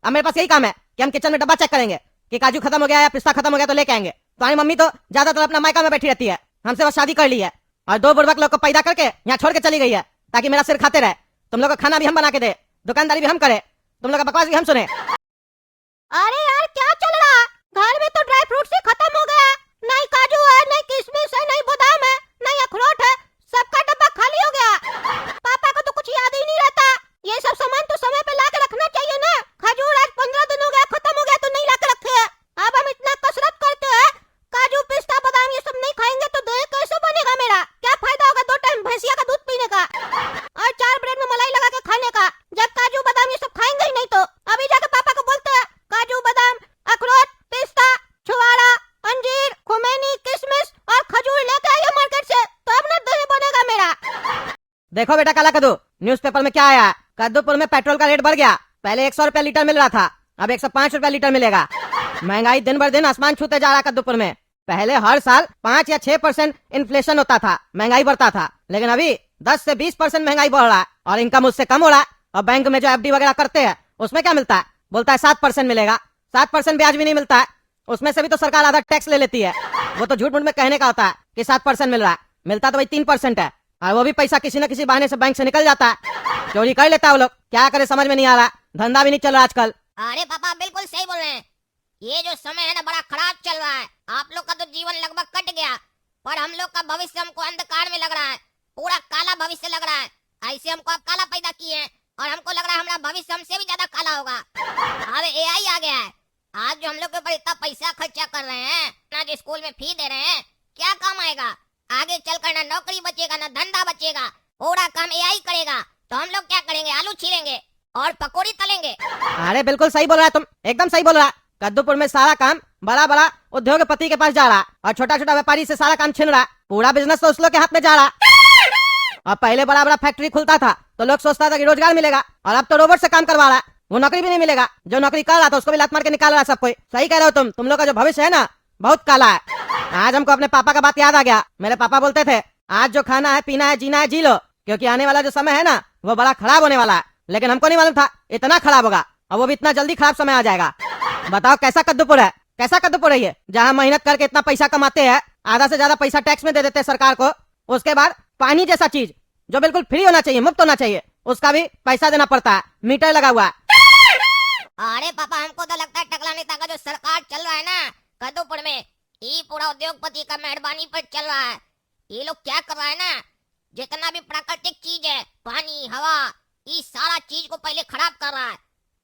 अब मेरे पास यही काम है कि हम किचन में डब्बा चेक करेंगे कि काजू खत्म हो गया या पिस्ता खत्म हो गया तो लेके आएंगे। तुम्हारी मम्मी तो ज्यादातर अपना मायका में बैठी रहती है, हमसे बस शादी कर ली है और 2 बुड़बक लोग को पैदा करके यहाँ छोड़ के चली गई है ताकि मेरा सिर खाते रहे। तुम लोग का खाना भी हम बना के दे, दुकानदारी भी हम करे, तुम लोग का बकवास भी हम सुने। अरे यार क्या चल रहा? घर में तो ड्राई फ्रूट्स ही खत्म हो गया, नहीं काजू है, नहीं किशमिश है, नहीं बादाम है, नहीं अखरोट है, सबका डब्बा खाली हो गया। पापा को तो कुछ याद ही नहीं रहता। ये सब सामान तो समय पे ला के रखना चाहिए ना। खजूर आज 15 दिन हो गया खत्म हो गया तो नहीं ला के रखे हैं। अब हम इतना कसरत करते हैं, काजू पिस्ता बादाम ये सब नहीं खाएंगे तो देह कैसे बनेगा मेरा? क्या फायदा होगा 2 टाइम भैंसिया का दूध पीने का और 4 ब्रेड में मलाई लगा के खाने का, जब काजू बादाम ये सब खाएंगे ही नहीं तो। अभी जाके पापा को बोलते हैं काजू बादाम अखरोट पिस्ता छुआरा अंजीर खुमैनी किशमिश और खजूर लेके आइए मार्केट से, तब ना देह बनेगा मेरा। देखो बेटा काला कद्दू, न्यूज़पेपर में क्या आया? कद्दूपुर में पेट्रोल का रेट बढ़ गया। पहले 100 रुपया लीटर मिल रहा था, अब 105 रुपया लीटर मिलेगा। महंगाई दिन बर दिन आसमान छूते जा रहा कद्दूपुर में। पहले हर साल 5 या 6% इन्फ्लेशन होता था, महंगाई बढ़ता था, लेकिन अभी 10 से 20% महंगाई बढ़ रहा है और इनकम उससे कम हो रहा है। और बैंक में जो FD वगैरह करते हैं उसमें क्या मिलता है? बोलता है 7% मिलेगा, 7% ब्याज भी नहीं मिलता है। उसमें से भी तो सरकार आधा टैक्स ले लेती है। वो तो झूठ मूठ में कहने का होता है कि 7% मिल रहा है, मिलता तो वही 3% है और वो भी पैसा किसी न किसी बहाने से बैंक से निकल जाता है, चोरी कर लेता है वो लोग। क्या करे समझ में नहीं आ रहा, धंधा भी नहीं चल रहा आजकल। अरे पापा बिल्कुल सही बोल रहे हैं। ये जो समय है ना बड़ा खराब चल रहा है। आप लोग का तो जीवन लगभग कट गया, पर हम लोग का भविष्य हमको अंधकार में लग रहा है, पूरा काला भविष्य लग रहा है। ऐसे हमको आप काला पैदा किए हैं और हमको लग रहा है हमारा भविष्य हमसे भी ज्यादा काला होगा। अब AI आ गया है। आज जो हम लोग के ऊपर इतना पैसा खर्चा कर रहे हैं ना, जो स्कूल में फी दे रहे हैं, क्या काम आएगा? आगे चलकर ना नौकरी बचेगा ना धंधा बचेगा, पूरा काम AI करेगा। तो हम लोग क्या करेंगे? आलू छीलेंगे और पकौड़ी तलेंगे। अरे बिल्कुल सही बोल रहा है तुम, एकदम सही बोल रहा है। कद्दूपुर में सारा काम बड़ा बड़ा उद्योगपति के पास जा रहा और छोटा छोटा व्यापारी से सारा काम छीन रहा। पूरा बिजनेस तो उस लोग के हाथ में जा रहा। और पहले बड़ा बड़ा फैक्ट्री खुलता था तो लोग सोचता था कि रोजगार मिलेगा, और अब तो रोबोट से काम करवा रहा है, वो नौकरी भी नहीं मिलेगा। जो नौकरी कर रहा था उसको भी लात मार के निकाल रहा सब कोई। सही कह रहे हो तुम लोग का जो भविष्य है ना बहुत काला है। आज हमको अपने पापा का बात याद आ गया। मेरे पापा बोलते थे आज जो खाना है पीना है जीना है जी लो, क्योंकि आने वाला जो समय है ना वो बड़ा खराब होने वाला है। लेकिन हमको नहीं मालूम था इतना खराब होगा और वो भी इतना जल्दी खराब समय आ जाएगा। बताओ कैसा कद्दूपुर है, कैसा कद्दूपुर है ये, जहाँ मेहनत करके इतना पैसा कमाते हैं, आधा से ज्यादा पैसा टैक्स में दे देते हैं सरकार को। उसके बाद पानी जैसा चीज जो बिल्कुल फ्री होना चाहिए, मुफ्त होना चाहिए, उसका भी पैसा देना पड़ता है, मीटर लगा हुआ है। अरे पापा हमको तो लगता है टकला नेता का जो सरकार चल रहा है ना कद्दूपुर में, ये पूरा उद्योगपति का मेहरबानी पर चल रहा है। ये लोग क्या कर रहा है ना, जितना भी प्राकृतिक चीज है, पानी हवा, ये सारा चीज को पहले खराब कर रहा है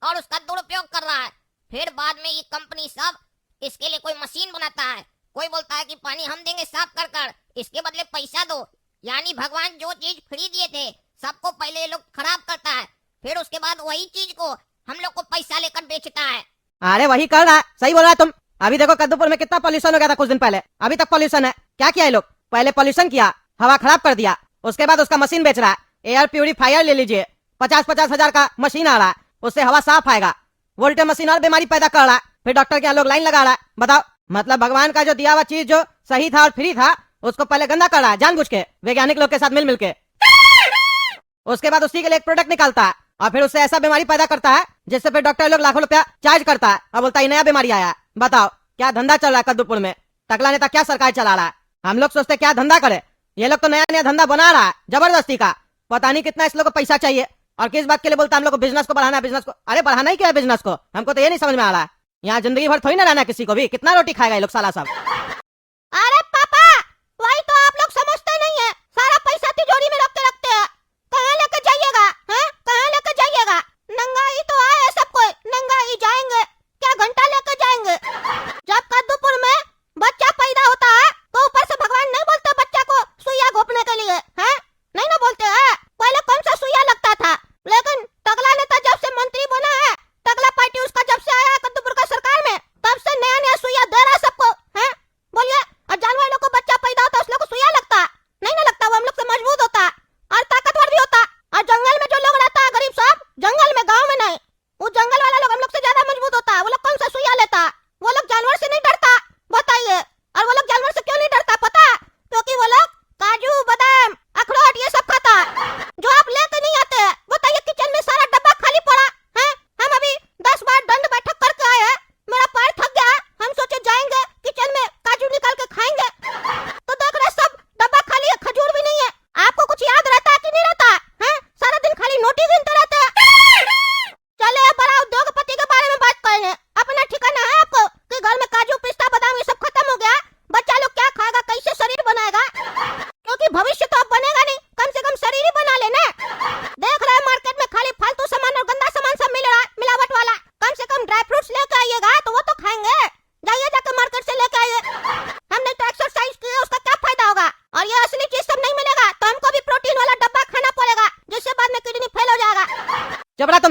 और उसका दुरुपयोग कर रहा है। फिर बाद में ये कंपनी सब इसके लिए कोई मशीन बनाता है, कोई बोलता है कि पानी हम देंगे साफ कर कर, इसके बदले पैसा दो। यानी भगवान जो चीज फ्री दिए थे सबको पहले ये लोग खराब करता है, फिर उसके बाद वही चीज को हम लोग को पैसा लेकर बेचता है। अरे वही कर रहा है, सही बोल रहा है तुम। अभी देखो कद्दूपुर में कितना पॉल्यूशन हो गया था कुछ दिन पहले, अभी तक पॉल्यूशन है। क्या किया ये लोग? पहले पॉल्यूशन किया, हवा खराब कर दिया, उसके बाद उसका मशीन बेच रहा है। एयर प्यूरिफायर ले लीजिए, 50-50 हजार का मशीन आ रहा है, उससे हवा साफ आएगा। वोल्टे मशीन और बीमारी पैदा कर रहा है, फिर डॉक्टर के यहाँ लोग लाइन लगा रहा है। बताओ, मतलब भगवान का जो दिया हुआ चीज जो सही था और फ्री था उसको पहले गंदा कर रहा है जानबूझ के, वैज्ञानिक लोग के साथ मिल मिल के। उसके बाद उसी के लिए एक प्रोडक्ट निकालता है और फिर उससे ऐसा बीमारी पैदा करता है जिससे फिर डॉक्टर लोग लाखों रुपया चार्ज करता है और बोलता है नया बीमारी आया है। बताओ क्या धंधा चल रहा है कद्दूपुर में, टकला नेता क्या सरकार चला रहा है। हम लोग सोचते क्या धंधा करे, ये लोग तो नया नया धंधा बना रहा है जबरदस्ती का। पता नहीं कितना इस लोग को पैसा चाहिए और किस बात के लिए बोलता है हम लोग को बिजनेस को बढ़ाना है, बिजनेस को। अरे बढ़ाना ही क्या है बिजनेस को, हमको तो ये नहीं समझ में आ रहा है। यहाँ जिंदगी भर थोड़ी ना रहना किसी को भी, कितना रोटी खाएगा ये लोग साला सब। अरे पापा वही तो आप लोग समझते नहीं है, सारा पैसा तिजोरी में रख के रखते हैं। कहाँ लेके जाइएगा, हैं? कहाँ लेके जाइएगा? नंगाई तो आए सब कोई, नंगाई जाएंगे, क्या घंटा लेके जाएंगे? जब कद्दूपुर में बच्चा पैदा होता है तो ऊपर से भगवान नहीं बोलते बच्चा को सुइया घोपने के लिए, हैं? नहीं ना बोलते हैं। पहले कौन सा सुइया लगता था, लेकिन टकला नेता जब से मंत्री बना है, टकला पार्टी उसका जब से आया है कद्दूपुर का सरकार में, तब से नया नया सुइया दे रहा है सबको, हैं?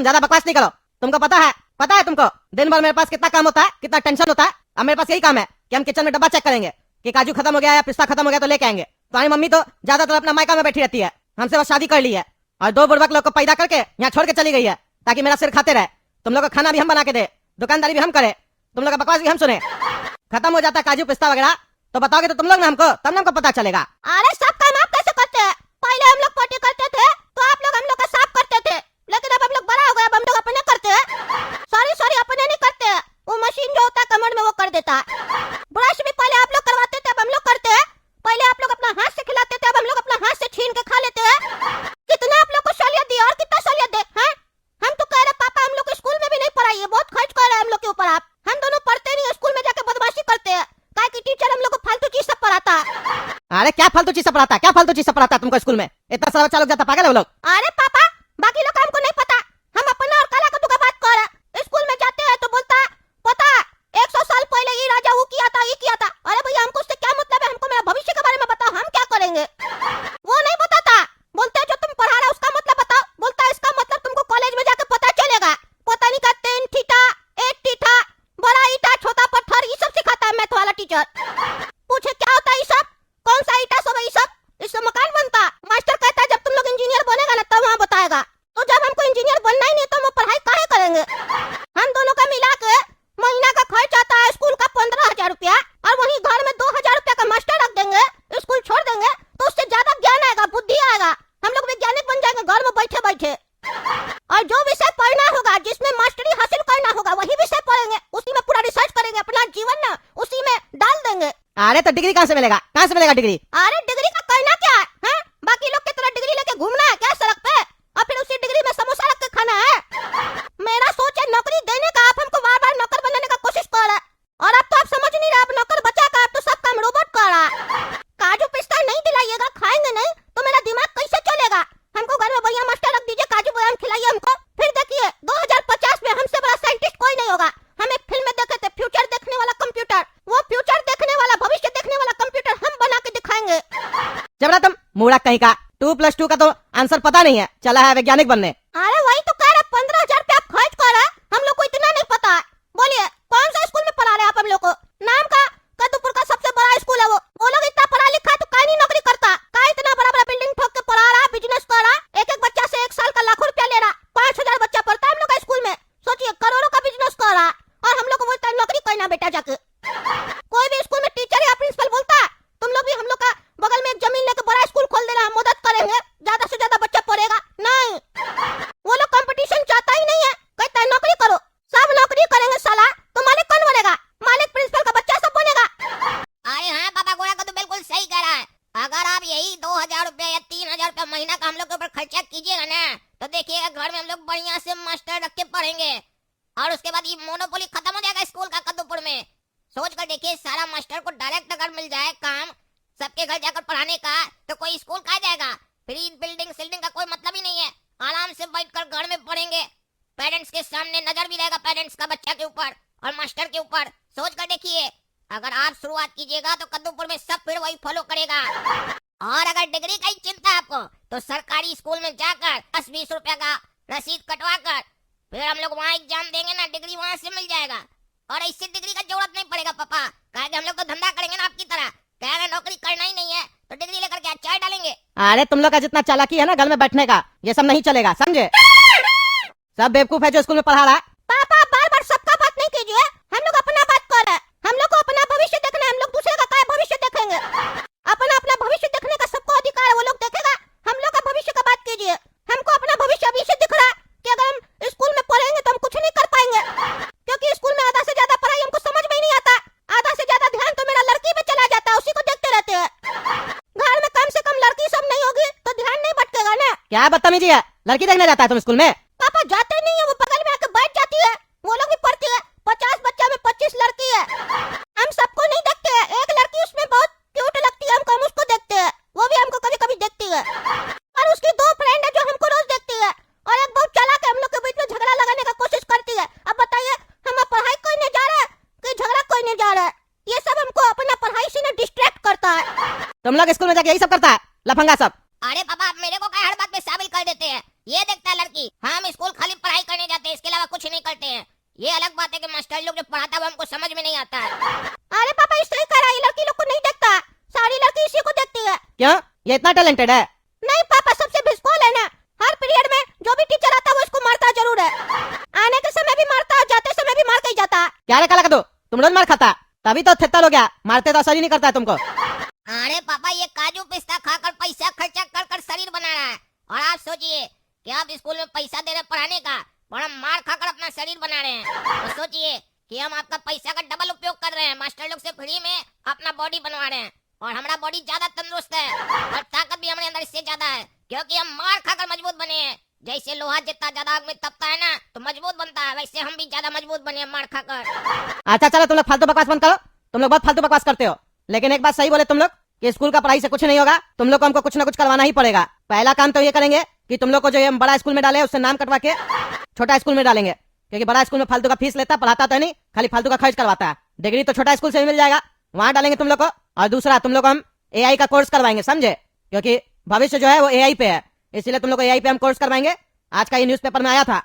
ज्यादा बकवास नहीं करो। तुमको पता है तुमको दिन भर मेरे पास कितना काम होता है, कितना टेंशन होता है। अब मेरे पास यही काम है कि हम किचन में डब्बा चेक करेंगे कि काजू खत्म हो गया या पिस्ता खत्म हो गया तो लेके आएंगे। तुम्हारी मम्मी तो ज्यादातर अपना मायका में बैठी रहती है, हमसे बस शादी कर ली है और 2 बुड़बक लोग को पैदा करके यहाँ छोड़ के चली गई है ताकि मेरा सिर खाते रहे। तुम लोग को खाना भी हम बना के दे, दुकानदारी भी हम करे, तुम लोग का बकवास भी हम सुने। खत्म हो जाता काजू पिस्ता वगैरह तो बताओगे तो तुम लोग ना हमको, तब ना हमको पता चलेगा। अरे सब काम आप कैसे करते हैं? पहले हम लोग पोटी करते थे तो आप लोग हम लोग का साफ करते थे, लेकिन अब हम लोग बड़ा हो गए, अब हम लोग अपने करते हैं। सॉरी अपने नहीं करते हैं, वो मशीन जो होता है कमर में वो कर देता है। ब्रश भी पहले आप लोग करवाते थे, अब हम लोग करते हैं। पहले आप लोग अपना हाथ से खिलाते थे, अब हम लोग अपना हाथ से छीन के खा लेते हैं। कितना आप लोग को सहूलियत दी और कितना सहूलियत दे हैं? हम तो कह रहे पापा हम लोग को स्कूल में भी नहीं पढ़ाई है, बहुत खर्च कर रहे हैं हम लोग के ऊपर आप। हम दोनों पढ़ते नहीं, स्कूल में जाके बदमाशी करते हैं, काहे कि टीचर हम लोग को फालतू चीज सब पढ़ाता है। अरे क्या फालतू चीज सब पढ़ाता है, क्या फालतू चीज सब पढ़ाता है तुमको स्कूल में? इतना सारा बच्चा लोग जाता, पागल है वो लोग। अरे पापा बाकी लोग हमको नहीं पता, हम अपना और कला का बात कर रहे हैं। स्कूल में जाते हैं तो बोलता है पता 100 साल पहले ये राजा वो किया था, ये किया था। अरे भैया हमको उससे क्या मतलब है? हमको मेरा भविष्य के बारे में बताओ, हम क्या करेंगे? वो नहीं बताता, बोलते हैं जो तुम पढ़ा रहे हो उसका मतलब बताओ। बोलता है इसका मतलब तुमको कॉलेज में जाकर पता चलेगा। पता नहीं का 3 थीटा 8 थीटा, बड़ा ईटा छोटा पत्थर, ये सब सिखाता है मैथ वाला टीचर। पूछे क्या होता है ये सब, कौन सा ईटा सब है ये सब? इससे मकान बनता। मास्टर कहता है जब तुम लोग इंजीनियर बनेगा ना तब वहाँ बताएगा। तो जब हमको इंजीनियर बनना ही नहीं तो हम पढ़ाई काहे करेंगे? हम दोनों का मिला के महीना का खर्च आता है स्कूल का 15,000 रुपया, और वहीं घर में 2,000 रुपया का मास्टर रख देंगे, स्कूल छोड़ देंगे तो उससे ज्यादा ज्ञान आएगा, बुद्धि आएगा, हम लोग वैज्ञानिक बन जाएंगे घर में बैठे बैठे। और जो विषय पढ़ना होगा, जिसमें मास्टरी हासिल करना होगा, वही विषय पढ़ेंगे, उसी में पूरा रिसर्च करेंगे, अपना जीवन ना उसी में डाल देंगे। अरे तो डिग्री कहाँ से मिलेगा, कहाँ से मिलेगा डिग्री? अरे डिग्री का करना क्या है, हैं? बाकी लोग की तरह डिग्री लेके घूमना है क्या सड़क पे, और फिर उसी डिग्री में समोसा रख के खाना है? मेरा सोच है नौकरी देने का, आप हमको बार बार नौकर बनाने का कोशिश कर रहे हैं, और अब तो आप समझ नहीं रहे, अब नौकर बचा का, अब तो सब काम रोबोट कर रहा है। काजू पिस्ता नहीं दिलाइएगा, खाएंगे नहीं तो मेरा दिमाग कैसे चलेगा? हमको घर में बढ़िया मास्टर रख दीजिए, काजू बादाम खिलाइए हमको। फिर देखिए 2050 में हमसे बड़ा साइंटिस्ट कोई नहीं होगा। हम एक फिल्म में देखे थे, फ्यूचर देखने वाला कंप्यूटर, वो फ्यूचर देखने वाला, भविष्य देखने वाला कंप्यूटर हम बना के दिखाएंगे। जबरा तुम मूड़ा कहीं का, 2+2 का तो आंसर पता नहीं है, चला है वैज्ञानिक बनने। अरे वही तो कह रहे 15,000 रुपया आप खर्च कर रहे हैं, हम लोग को इतना नहीं पता है। बोलिए कौन सा स्कूल में पढ़ा रहे हैं आप हम लोग को? नाम का कद्दूपुर का सबसे बड़ा स्कूल है वो लोग इतना पढ़ा लिखा है तो काहे नहीं नौकरी करता? काहे इतना बड़ा बड़ा बिल्डिंग ठोक के पढ़ा रहा, बिजनेस कर रहा, एक एक बच्चा से 1 साल का लाखों रुपया ले रहा, 5,000 बच्चा पढ़ता है हम लोग का स्कूल में, सोचिए करोड़ों का बिजनेस कर रहा, और हम लोग को बोलता है नौकरी करना बेटा जाके। कोई भी स्कूल में टीचर या प्रिंसिपल बोलता है तुम लोग भी हम लोग का बगल में एक जमीन लेके बड़ा स्कूल खोल देना, हम मदद करेंगे, ज्यादा से ज्यादा बच्चा पढ़ेगा? नहीं, वो लोग कंपटीशन चाहता ही नहीं है, कहता है नौकरी करो, सब नौकरी करेंगे साला, तो मालिक कौन बनेगा? मालिक प्रिंसिपल का बच्चा सब बनेगा। अरे हाँ पापा गोरा का तो बिल्कुल सही कह रहा है। अगर आप यही 2,000 रुपया या 3,000 रुपया महीना का हम लोग के ऊपर खर्चा कीजिएगा ना, तो देखिएगा घर में हम लोग बढ़िया से मास्टर रख के पढ़ेंगे, और उसके बाद ये मोनोपोली खत्म हो जाएगा स्कूल का कद्दूपुर में। सोच कर देखिए, सारा मास्टर को डायरेक्ट अगर मिल जाए काम सबके घर जाकर पढ़ाने का, तो कोई स्कूल कहाँ जाएगा? फ्री बिल्डिंग सिल्डिंग का कोई मतलब ही नहीं है, आराम से बैठकर घर में पढ़ेंगे, पेरेंट्स के सामने नजर भी रहेगा पेरेंट्स का बच्चा के ऊपर और मास्टर के ऊपर। सोच कर देखिए, अगर आप शुरुआत कीजिएगा तो कद्दूपुर में सब फिर वही फॉलो करेगा। और अगर डिग्री का ही चिंता है आपको, तो सरकारी स्कूल में जाकर 10-20 रुपया का रसीद कटवा कर फिर हम लोग वहाँ एग्जाम देंगे ना, डिग्री वहाँ से मिल जाएगा। और इससे डिग्री का जरूरत नहीं पड़ेगा पापा, कहेंगे हम लोग तो धंधा करेंगे ना आपकी तरह, कहेंगे नौकरी करना ही नहीं है तो डिग्री लेकर के अचार डालेंगे। अरे तुम लोग का जितना चालाकी है ना घर में बैठने का, ये सब नहीं चलेगा, समझे? सब बेवकूफ है जो स्कूल में पढ़ा रहा है। पापा बार बार सबका बात नहीं कीजिए, हम लोग अपना बात कर रहे हैं, हम लोग को अपना भविष्य देखना है, हम लोग दूसरे का क्या भविष्य देखेंगे? अपना अपना भविष्य देखने का सबको अधिकार है, वो लोग देखेगा, हम लोग का भविष्य का बात कीजिए। हमको अपना भविष्य अभी से दिख रहा है कि अगर हम स्कूल में पढ़ेंगे तो हम कुछ नहीं कर पाएंगे, क्योंकि स्कूल में आधा से ज्यादा पढ़ाई हमको समझ में ही नहीं आता, आधा से ज्यादा ध्यान तो मेरा लड़की में चला जाता है, उसी को देखते रहते हैं। घर में कम से कम लड़की सब नहीं होगी तो ध्यान नहीं भटकेगा ना। क्या बदतमीजी है, लड़की देखने जाता है तुम स्कूल में? पापा जाते नहीं है, वो बगल में आके बैठ जाती है, वो लोग भी पढ़ती है, 50 बच्चा में 25 लड़की है, हम सबको नहीं देखते हैं, एक लड़की उसमें बहुत क्यूट लगती है हमको, हम उसको देखते हैं, वो भी हमको कभी कभी देखती है, और उसकी 2 फ्रेंड है जो हमको रोज देखती है, और एक बहुत चालाक है, हम लोग के बीच में झगड़ा लगाने का कोशिश करती है। अब बताइए हम पढ़ाई करने जा रहे हैं कि झगड़ा करने जा रहे हैं? ये सब हमको अपना पढ़ाई से ना डिस्ट्रैक्ट करता है। तुम लोग स्कूल में जाके यही सब करता है, लफंगा सब। अरे पापा आप मेरे को क्या हर बात में शामिल कर देते हैं? ये देखता है लड़की, हम स्कूल खाली पढ़ाई पढ़ाई करने जाते हैं, इसके अलावा कुछ नहीं करते हैं। ये अलग बात है कि मास्टर लोग जो पढ़ाता है वो हमको समझ में नहीं आता है। अरे पापा इस सही कह रहा है, ये लड़की लोग को नहीं देखता, सारी लड़की इसी को देखती है। क्यों, ये इतना टैलेंटेड है? नहीं पापा, सबसे भिसकोल है ना, हर पीरियड में जो भी टीचर आता है वो इसको मारता जरूर है। आने के समय भी मारता है, जाते समय भी मार के ही जाता है। क्या रे काला कद्दू, तुम रोज मार खाता, तभी तो थेत्तल हो गया, मारते तो असर ही नहीं करता है तुमको। अरे पापा, ये काजू पिस्ता खाकर पैसा खर्चा कर कर शरीर बना रहा है, और आप सोचिए कि आप स्कूल में पैसा दे रहे पढ़ाने का, और हम मार खाकर अपना शरीर बना रहे हैं। तो सोचिए कि हम आपका पैसा का डबल उपयोग कर रहे हैं, मास्टर लोग से फ्री में अपना बॉडी बनवा रहे हैं, और हमारा बॉडी ज्यादा तंदुरुस्त है और ताकत भी हमारे अंदर इससे ज्यादा है, क्योंकि हम मार खाकर मजबूत बने हैं। जैसे लोहा जितना ज्यादा आग में तपता है ना तो मजबूत बनता है, वैसे हम भी ज्यादा मजबूत बने हैं मार खाकर। अच्छा चलो, तुम लोग फालतू बकवास बंद करो, तुम लोग बहुत फालतू बकवास करते हो। लेकिन एक बात सही बोले तुम लोग कि स्कूल का पढ़ाई से कुछ नहीं होगा, तुम लोग को हमको कुछ ना कुछ करवाना ही पड़ेगा। पहला काम तो ये करेंगे कि तुम लोग को जो ये हम बड़ा स्कूल में डाले उससे नाम कटवा के छोटा स्कूल में डालेंगे, क्योंकि बड़ा स्कूल में फालतू का फीस लेता, पढ़ाता तो नहीं, खाली फालतू का खर्च करवाता है। डिग्री तो छोटा स्कूल से भी मिल जाएगा, वहाँ डालेंगे तुम लोग को। और दूसरा, तुम लोग को हम AI का कोर्स करवाएंगे, समझे, क्योंकि भविष्य जो है वो AI पे है, इसलिए तुम लोग को AI पे हम कोर्स करवाएंगे। आज का ये न्यूज़पेपर में आया था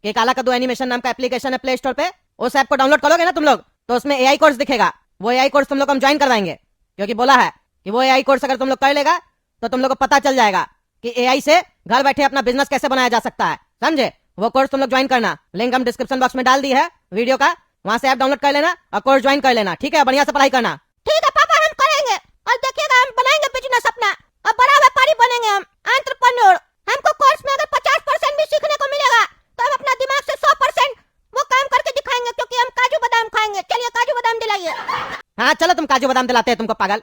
कि काला कद्दू एनिमेशन नाम का एप्लीकेशन है प्ले स्टोर पे, उस ऐप को डाउनलोड करोगे ना तुम लोग तो उसमें AI कोर्स दिखेगा, वो AI कोर्स तुम लोग को हम ज्वाइन करवाएंगे, क्योंकि बोला है कि वो AI कोर्स अगर तुम लोग कर लेगा तो तुम लोग को पता चल जाएगा कि AI से घर बैठे अपना बिजनेस कैसे बनाया जा सकता है, समझे। वो कोर्स तुम लोग ज्वाइन करना, लिंक हम डिस्क्रिप्शन बॉक्स में डाल दी है वीडियो का, वहाँ से ऐप डाउनलोड कर लेना और कोर्स ज्वाइन कर लेना, ठीक है। बढ़िया से पढ़ाई करना। ठीक है पापा, हम करेंगे, और देखिएगा हम बनाएंगे बिजनेस अपना, और बड़ा व्यापारी बनेंगे हम, एंटरप्रेन्योर। हमको कोर्स में अगर 50% भी सीखने को मिलेगा तो हम अपना दिमाग से 100% वो काम करके दिखाएंगे, क्योंकि हम काजू बादाम खाएंगे। चलिए काजू बादाम दिलाइए। हाँ चलो, तुम काजू बादाम दिलाते हैं तुमको, पागल।